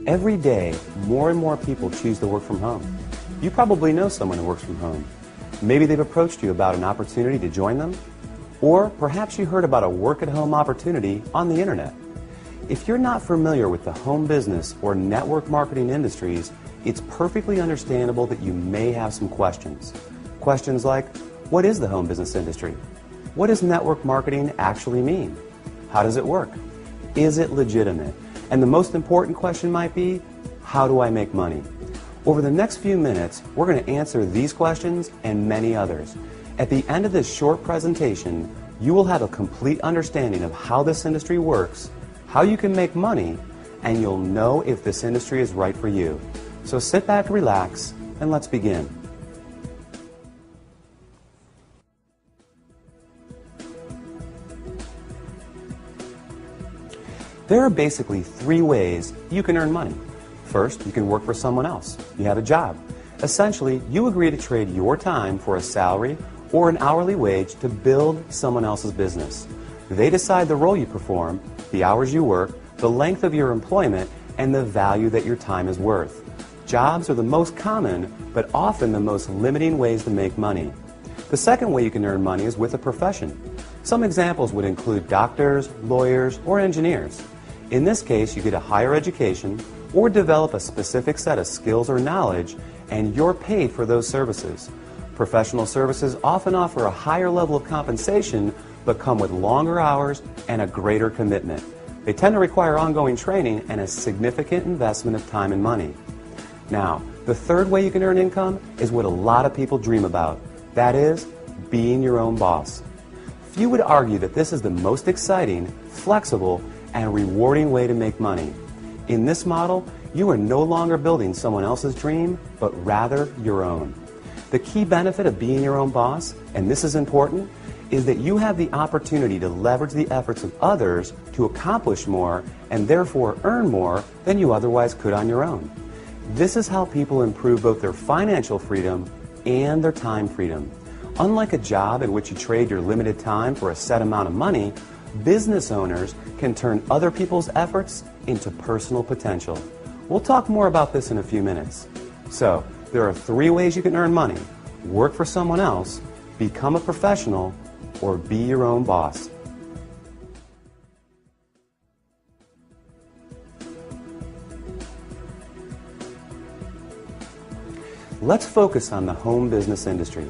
Every day, more and more people choose to work from home. You probably know someone who works from home. Maybe they've approached you about an opportunity to join them, or perhaps you heard about a work-at-home opportunity on the internet. If you're not familiar with the home business or network marketing industries, it's perfectly understandable that you may have some questions. Questions like, what is the home business industry? What does network marketing actually mean? How does it work? Is it legitimate? And the most important question might be, how do I make money? Over the next few minutes, we're going to answer these questions and many others. At the end of this short presentation, you will have a complete understanding of how this industry works, how you can make money, and you'll know if this industry is right for you. So sit back, relax, and let's begin. There are basically three ways you can earn money. First, you can work for someone else. You have a job. Essentially, you agree to trade your time for a salary or an hourly wage to build someone else's business. They decide the role you perform, the hours you work, the length of your employment, and the value that your time is worth. Jobs are the most common, but often the most limiting ways to make money. The second way you can earn money is with a profession. Some examples would include doctors, lawyers, or engineers. In this case, you get a higher education or develop a specific set of skills or knowledge, and you're paid for those services. Professional services often offer a higher level of compensation, but come with longer hours and a greater commitment. They tend to require ongoing training and a significant investment of time and money. Now, the third way you can earn income is what a lot of people dream about. That is, being your own boss. Few would argue that this is the most exciting, flexible, and rewarding way to make money. In this model, you are no longer building someone else's dream, but rather your own. The key benefit of being your own boss, and this is important, is that you have the opportunity to leverage the efforts of others to accomplish more and therefore earn more than you otherwise could on your own. This is how people improve both their financial freedom and their time freedom. Unlike a job in which you trade your limited time for a set amount of money, business owners can turn other people's efforts into personal potential. We'll talk more about this in a few minutes. So, there are three ways you can earn money: work for someone else, become a professional, or be your own boss. Let's focus on the home business industry.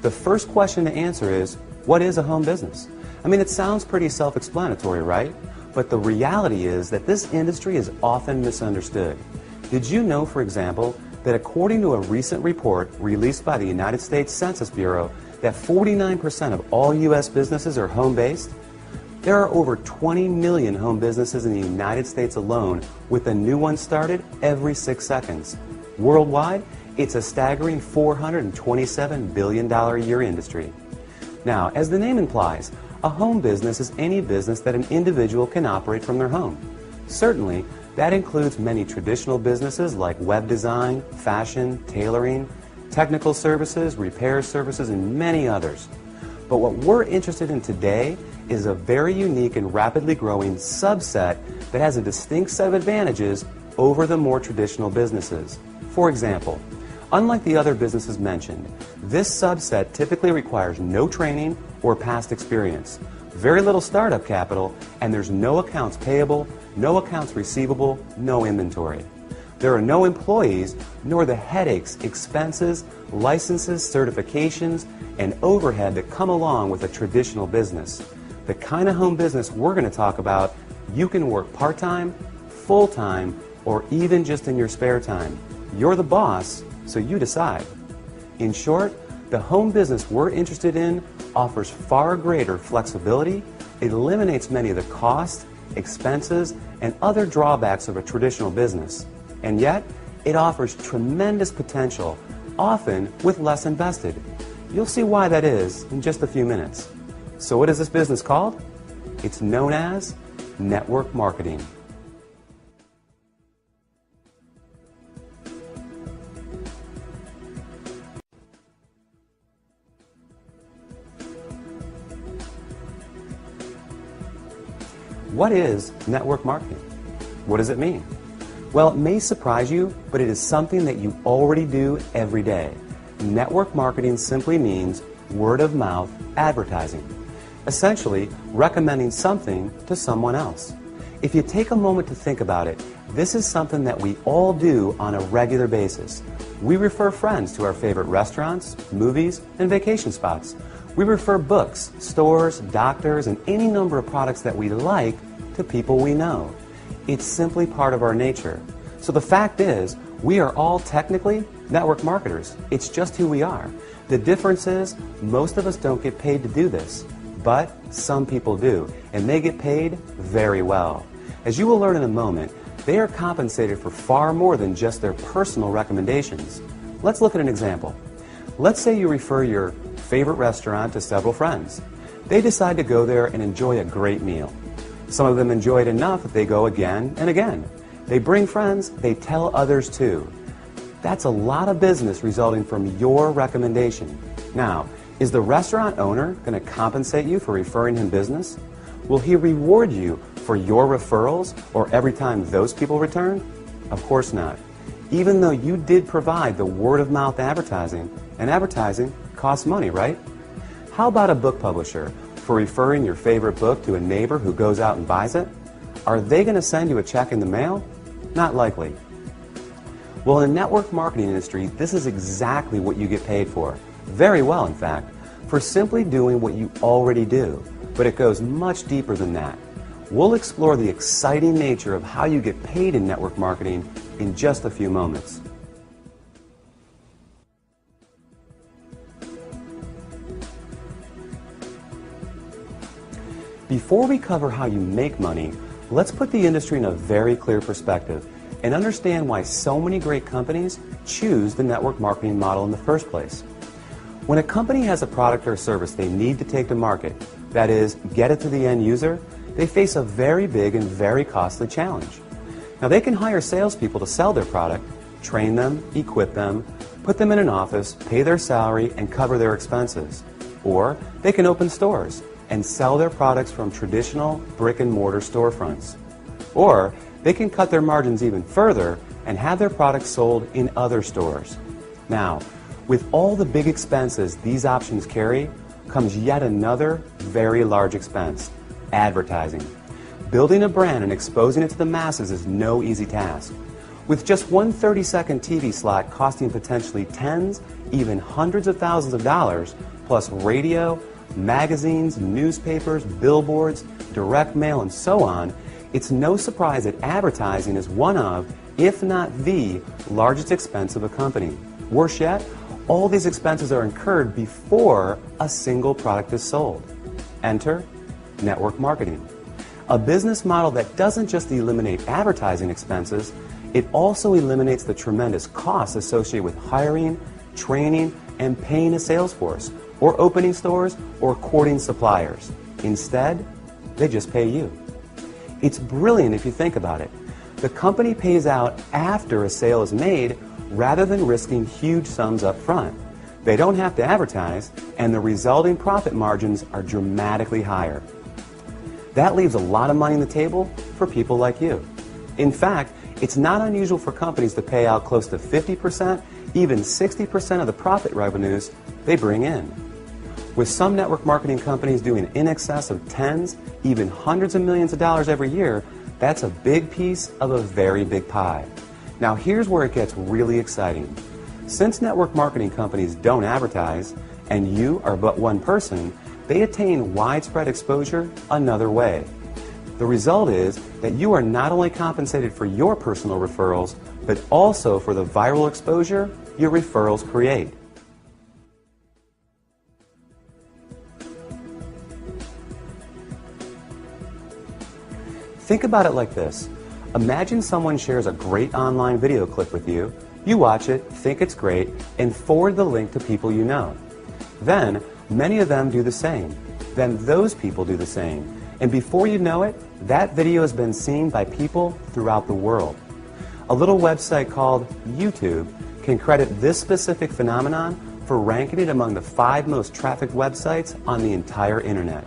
The first question to answer is, what is a home business? I mean, it sounds pretty self-explanatory, right? But the reality is that this industry is often misunderstood. Did you know, for example, that according to a recent report released by the United States Census Bureau, that 49% of all U.S. businesses are home-based? There are over 20 million home businesses in the United States alone, with a new one started every 6 seconds. Worldwide, it's a staggering $427 billion a year industry. Now, as the name implies, a home business is any business that an individual can operate from their home. Certainly, that includes many traditional businesses like web design, fashion, tailoring, technical services, repair services, and many others. But what we're interested in today is a very unique and rapidly growing subset that has a distinct set of advantages over the more traditional businesses. For example, unlike the other businesses mentioned, this subset typically requires no training or past experience, very little startup capital, and there's no accounts payable, no accounts receivable, no inventory. There are no employees, nor the headaches, expenses, licenses, certifications, and overhead that come along with a traditional business. The kind of home business we're going to talk about, you can work part-time, full-time, or even just in your spare time. You're the boss, so you decide. In short, the home business we're interested in offers far greater flexibility, it eliminates many of the costs, expenses, and other drawbacks of a traditional business. And yet, it offers tremendous potential, often with less invested. You'll see why that is in just a few minutes. So what is this business called? It's known as network marketing. What is network marketing? What does it mean? Well, it may surprise you, but it is something that you already do every day. Network marketing simply means word-of-mouth advertising. Essentially, recommending something to someone else. If you take a moment to think about it, this is something that we all do on a regular basis. We refer friends to our favorite restaurants, movies, and vacation spots. We refer books, stores, doctors, and any number of products that we like to people we know. It's simply part of our nature. So the fact is, we are all technically network marketers. It's just who we are. The difference is, most of us don't get paid to do this, but some people do, and they get paid very well. As you will learn in a moment, they are compensated for far more than just their personal recommendations. Let's look at an example. Let's say you refer your favorite restaurant to several friends. They decide to go there and enjoy a great meal. Some of them enjoy it enough that they go again and again. They bring friends, they tell others too. That's a lot of business resulting from your recommendation. Now, is the restaurant owner going to compensate you for referring him business? Will he reward you for your referrals or every time those people return? Of course not. Even though you did provide the word-of-mouth advertising, and advertising costs money, right? How about a book publisher for referring your favorite book to a neighbor who goes out and buys it? Are they going to send you a check in the mail? Not likely. Well, in the network marketing industry, this is exactly what you get paid for. Very well, in fact, for simply doing what you already do. But it goes much deeper than that. We'll explore the exciting nature of how you get paid in network marketing in just a few moments. Before we cover how you make money, let's put the industry in a very clear perspective and understand why so many great companies choose the network marketing model in the first place. When a company has a product or service they need to take to market, that is, get it to the end user, they face a very big and very costly challenge. Now, they can hire salespeople to sell their product, train them, equip them, put them in an office, pay their salary, and cover their expenses. Or they can open stores and sell their products from traditional brick-and-mortar storefronts. Or they can cut their margins even further and have their products sold in other stores. Now, with all the big expenses these options carry, comes yet another very large expense: advertising. Building a brand and exposing it to the masses is no easy task. With just one 30-second TV slot costing potentially tens, even hundreds of thousands of dollars, plus radio, magazines, newspapers, billboards, direct mail, and so on, it's no surprise that advertising is one of, if not the, largest expense of a company. Worse yet, all these expenses are incurred before a single product is sold. Enter network marketing. A business model that doesn't just eliminate advertising expenses, it also eliminates the tremendous costs associated with hiring, training, and paying a sales force, or opening stores, or courting suppliers. Instead, they just pay you. It's brilliant if you think about it. The company pays out after a sale is made rather than risking huge sums up front. They don't have to advertise, and the resulting profit margins are dramatically higher. That leaves a lot of money on the table for people like you. In fact, it's not unusual for companies to pay out close to 50%, even 60% of the profit revenues they bring in. With some network marketing companies doing in excess of tens, even hundreds of millions of dollars every year, that's a big piece of a very big pie. Now here's where it gets really exciting. Since network marketing companies don't advertise, and you are but one person, they attain widespread exposure another way. The result is that you are not only compensated for your personal referrals, but also for the viral exposure your referrals create. Think about it like this. Imagine someone shares a great online video clip with you. You watch it, think it's great, and forward the link to people you know. Then, many of them do the same. Then those people do the same. And before you know it, that video has been seen by people throughout the world. A little website called YouTube can credit this specific phenomenon for ranking it among the 5 most trafficked websites on the entire internet.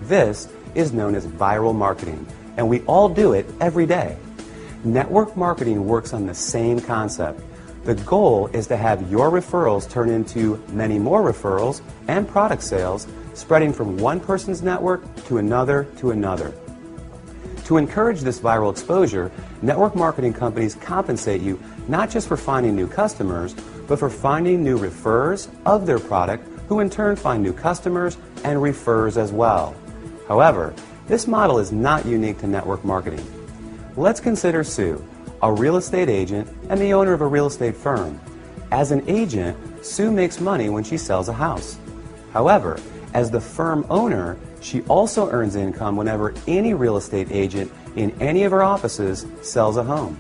This is known as viral marketing, and we all do it every day. Network marketing works on the same concept. The goal is to have your referrals turn into many more referrals and product sales, spreading from one person's network to another to another. To encourage this viral exposure, network marketing companies compensate you not just for finding new customers, but for finding new referrers of their product, who in turn find new customers and refers as well. However, this model is not unique to network marketing. Let's consider Sue, a real estate agent and the owner of a real estate firm. As an agent, Sue makes money when she sells a house. However, as the firm owner, she also earns income whenever any real estate agent in any of her offices sells a home.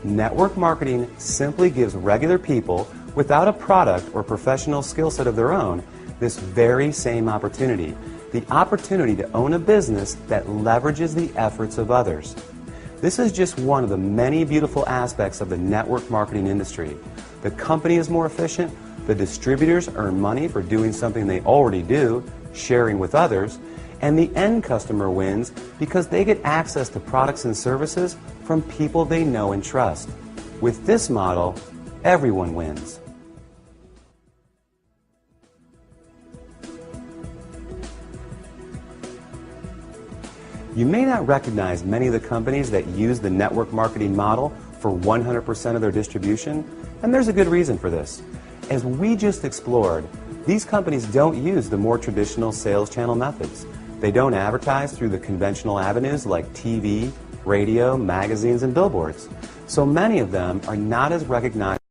Network marketing simply gives regular people without a product or professional skill set of their own this very same opportunity, the opportunity to own a business that leverages the efforts of others. This is just one of the many beautiful aspects of the network marketing industry. The company is more efficient, the distributors earn money for doing something they already do, sharing with others, and the end customer wins because they get access to products and services from people they know and trust. With this model, everyone wins. You may not recognize many of the companies that use the network marketing model for 100% of their distribution, and there's a good reason for this. As we just explored, these companies don't use the more traditional sales channel methods. They don't advertise through the conventional avenues like TV, radio, magazines, and billboards. So many of them are not as recognized.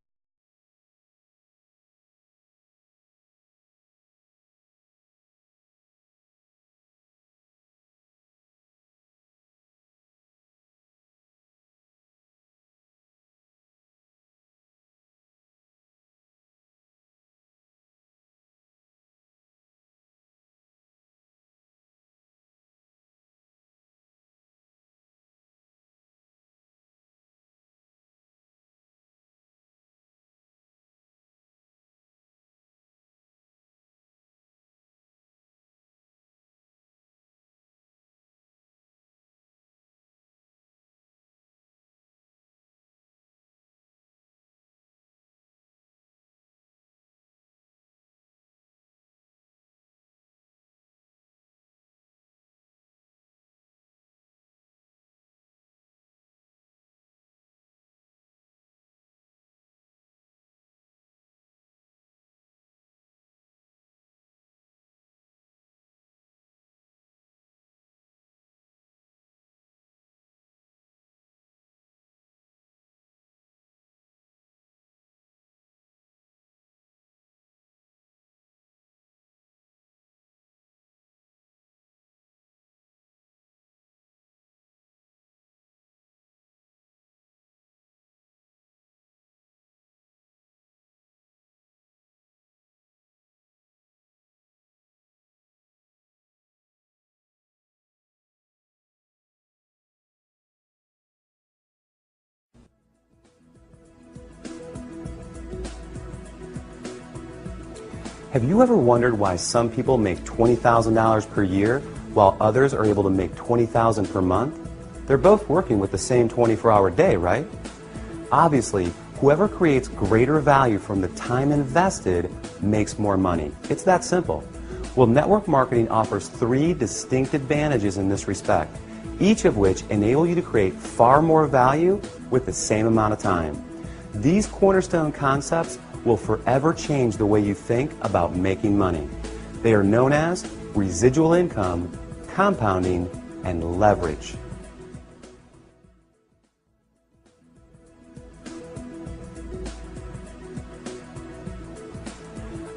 Have you ever wondered why some people make $20,000 per year while others are able to make $20,000 per month? They're both working with the same 24-hour day, right? Obviously, whoever creates greater value from the time invested makes more money. It's that simple. Well, network marketing offers 3 distinct advantages in this respect, each of which enable you to create far more value with the same amount of time. These cornerstone concepts will forever change the way you think about making money. They are known as residual income, compounding, and leverage.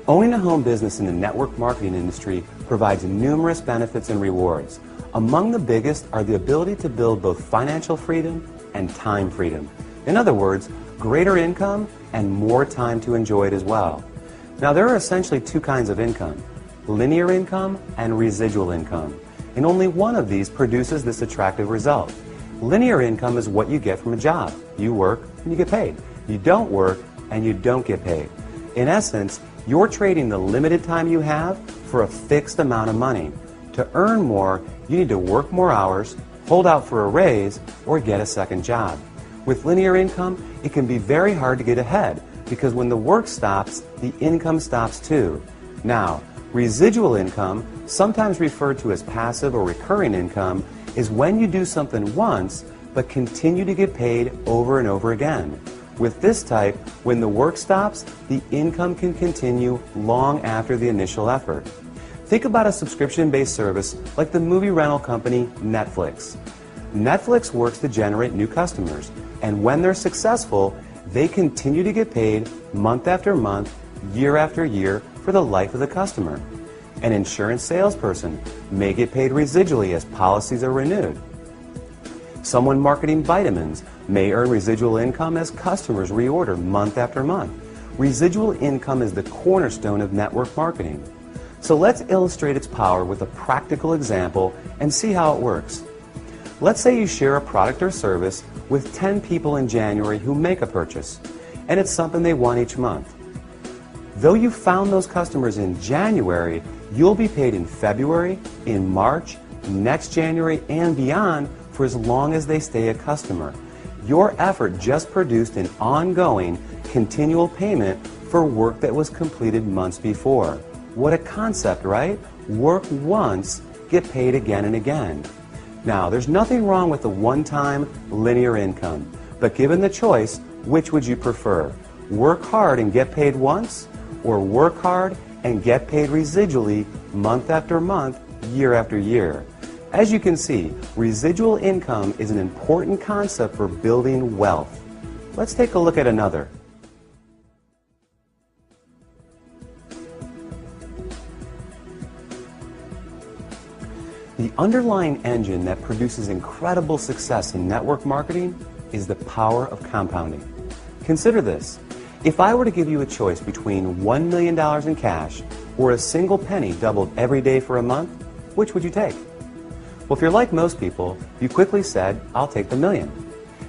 Owning a home business in the network marketing industry provides numerous benefits and rewards. Among the biggest are the ability to build both financial freedom and time freedom. In other words, greater income and more time to enjoy it as well. Now, there are essentially 2 kinds of income: linear income and residual income. And only one of these produces this attractive result. Linear income is what you get from a job. You work and you get paid. You don't work and you don't get paid. In essence, you're trading the limited time you have for a fixed amount of money. To earn more, you need to work more hours, hold out for a raise, or get a second job. With linear income, it can be very hard to get ahead because when the work stops, the income stops too. Now, residual income, sometimes referred to as passive or recurring income, is when you do something once but continue to get paid over and over again. With this type, when the work stops, the income can continue long after the initial effort. Think about a subscription-based service like the movie rental company Netflix. Netflix works to generate new customers, and when they're successful, they continue to get paid month after month, year after year for the life of the customer. An insurance salesperson may get paid residually as policies are renewed. Someone marketing vitamins may earn residual income as customers reorder month after month. Residual income is the cornerstone of network marketing. So let's illustrate its power with a practical example and see how it works. Let's say you share a product or service with 10 people in January who make a purchase, and it's something they want each month. Though you found those customers in January, you'll be paid in February, in March, next January, and beyond for as long as they stay a customer. Your effort just produced an ongoing, continual payment for work that was completed months before. What a concept, right? Work once, get paid again and again. Now, there's nothing wrong with the one-time linear income, but given the choice, which would you prefer? Work hard and get paid once, or work hard and get paid residually month after month, year after year? As you can see, residual income is an important concept for building wealth. Let's take a look at another. The underlying engine that produces incredible success in network marketing is the power of compounding. Consider this. If I were to give you a choice between $1 million in cash or a single penny doubled every day for a month, which would you take? Well, if you're like most people, you quickly said, I'll take the million.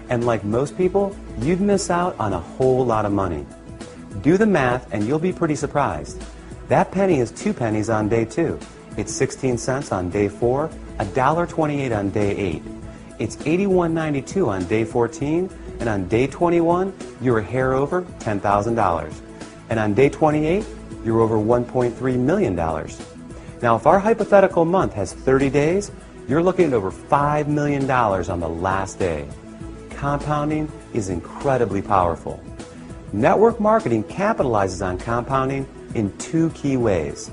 And like most people, you'd miss out on a whole lot of money. Do the math and you'll be pretty surprised. That penny is 2 pennies on day 2. It's 16 cents on day 4, $1.28 on day 8. It's $81.92 on day 14, and on day 21, you're a hair over $10,000. And on day 28, you're over $1.3 million. Now, if our hypothetical month has 30 days, you're looking at over $5 million on the last day. Compounding is incredibly powerful. Network marketing capitalizes on compounding in 2 key ways.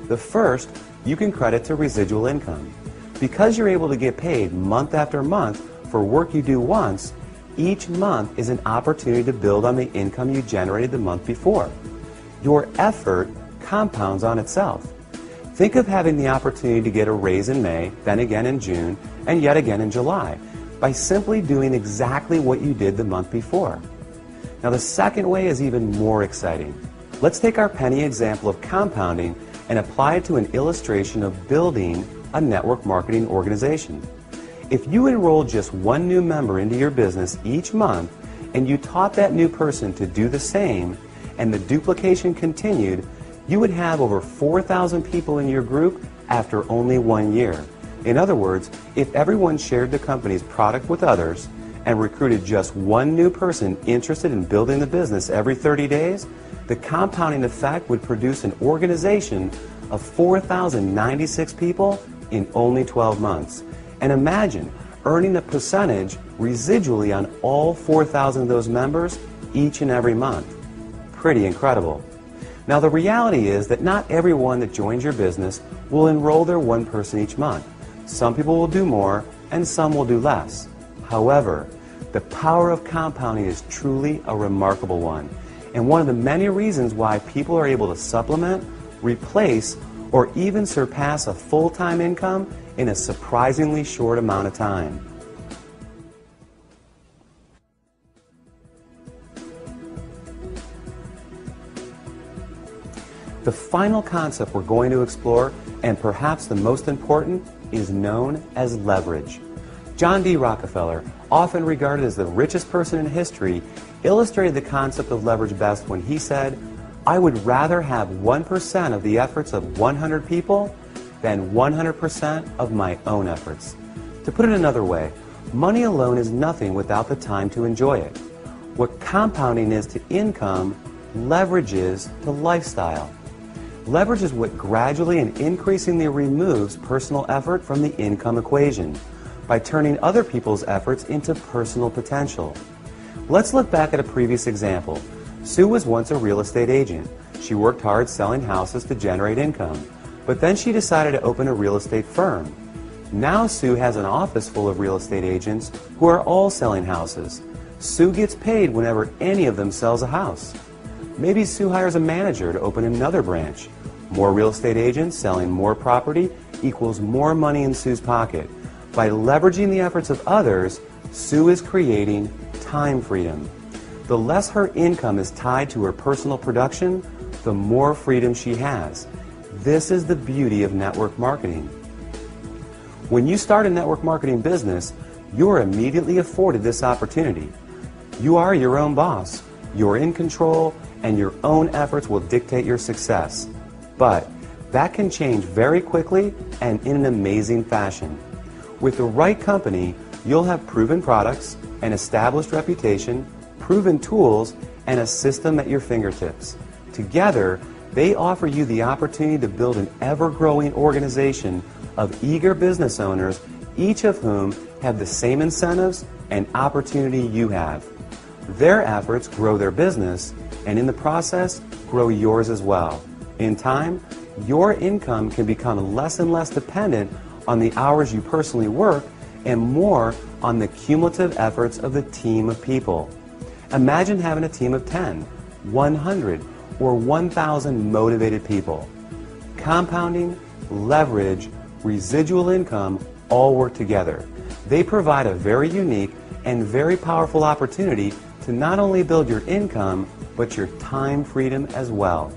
The first, you can credit to residual income. Because you're able to get paid month after month for work you do once, each month is an opportunity to build on the income you generated the month before. Your effort compounds on itself. Think of having the opportunity to get a raise in May, then again in June, and yet again in July, by simply doing exactly what you did the month before. Now, the second way is even more exciting. Let's take our penny example of compounding and apply it to an illustration of building a network marketing organization. If you enrolled just 1 new member into your business each month and you taught that new person to do the same and the duplication continued, you would have over 4,000 people in your group after only 1 year. In other words, if everyone shared the company's product with others and recruited just 1 new person interested in building the business every 30 days, the compounding effect would produce an organization of 4,096 people in only 12 months. And imagine earning a percentage residually on all 4,000 of those members each and every month. Pretty incredible. Now, the reality is that not everyone that joins your business will enroll their 1 person each month. Some people will do more and some will do less. However, the power of compounding is truly a remarkable one, and one of the many reasons why people are able to supplement, replace, or even surpass a full-time income in a surprisingly short amount of time. The final concept we're going to explore, and perhaps the most important, is known as leverage. John D. Rockefeller, often regarded as the richest person in history, illustrated the concept of leverage best when he said, "I would rather have 1% of the efforts of 100 people than 100% of my own efforts." To put it another way, Money alone is nothing without the time to enjoy it. What compounding is to income, leverage is to lifestyle. Leverage is what gradually and increasingly removes personal effort from the income equation by turning other people's efforts into personal potential. Let's look back at a previous example. Sue was once a real estate agent. She worked hard selling houses to generate income, but then she decided to open a real estate firm. Now Sue has an office full of real estate agents who are all selling houses. Sue gets paid whenever any of them sells a house. Maybe Sue hires a manager to open another branch. More real estate agents selling more property equals more money in Sue's pocket. By leveraging the efforts of others, Sue is creating time freedom. The less her income is tied to her personal production, the more freedom she has. This is the beauty of network marketing. When you start a network marketing business, you're immediately afforded this opportunity. You are your own boss, you're in control, and your own efforts will dictate your success. But that can change very quickly and in an amazing fashion. With the right company, you'll have proven products, an established reputation, proven tools, and a system at your fingertips. Together, they offer you the opportunity to build an ever-growing organization of eager business owners, each of whom have the same incentives and opportunity you have. Their efforts grow their business, and in the process, grow yours as well. In time, your income can become less and less dependent on the hours you personally work and more on the cumulative efforts of the team of people. Imagine having a team of 10, 100, or 1,000 motivated people. Compounding, leverage, residual income all work together. They provide a very unique and very powerful opportunity to not only build your income, but your time freedom as well.